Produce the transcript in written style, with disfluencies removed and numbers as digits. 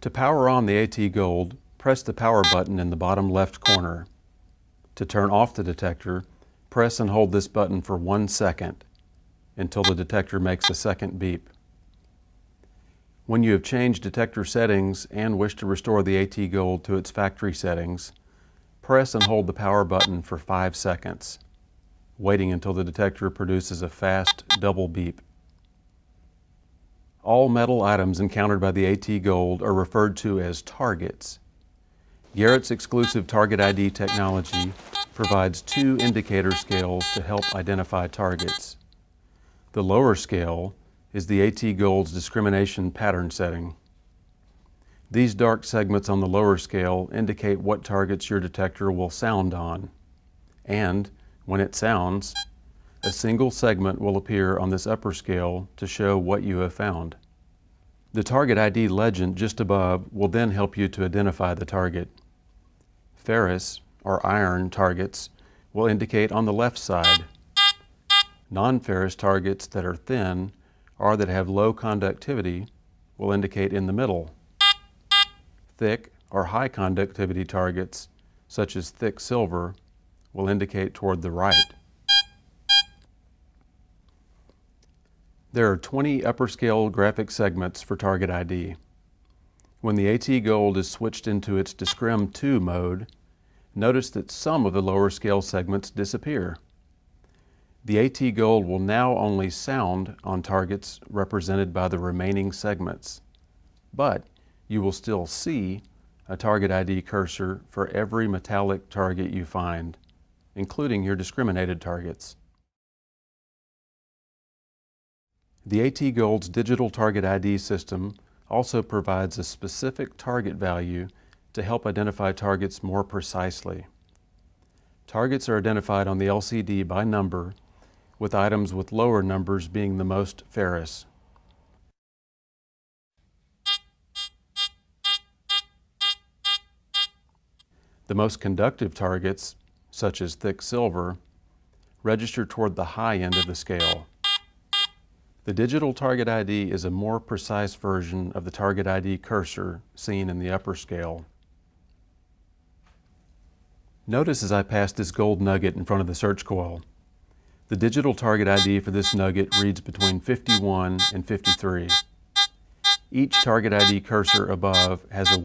To power on the AT Gold, press the power button in the bottom left corner. To turn off the detector, press and hold this button for 1 second until the detector makes a second beep. When you have changed detector settings and wish to restore the AT Gold to its factory settings, press and hold the power button for 5 seconds, waiting until the detector produces a fast double beep. All metal items encountered by the AT Gold are referred to as targets. Garrett's exclusive Target ID technology provides 2 indicator scales to help identify targets. The lower scale is the AT Gold's discrimination pattern setting. These dark segments on the lower scale indicate what targets your detector will sound on. And when it sounds, a single segment will appear on this upper scale to show what you have found. The Target ID legend just above will then help you to identify the target. Ferrous or iron targets will indicate on the left side. Non-ferrous targets that are thin or that have low conductivity will indicate in the middle. Thick or high conductivity targets, such as thick silver, will indicate toward the right. There are 20 upper scale graphic segments for Target ID. When the AT Gold is switched into its Discrim 2 mode, notice that some of the lower scale segments disappear. The AT Gold will now only sound on targets represented by the remaining segments, but you will still see a Target ID cursor for every metallic target you find, including your discriminated targets. The AT Gold's digital Target ID system also provides a specific target value to help identify targets more precisely. Targets are identified on the LCD by number, with items with lower numbers being the most ferrous. The most conductive targets, such as thick silver, register toward the high end of the scale. The digital Target ID is a more precise version of the Target ID cursor seen in the upper scale. Notice as I pass this gold nugget in front of the search coil. The digital Target ID for this nugget reads between 51 and 53. Each Target ID cursor above has a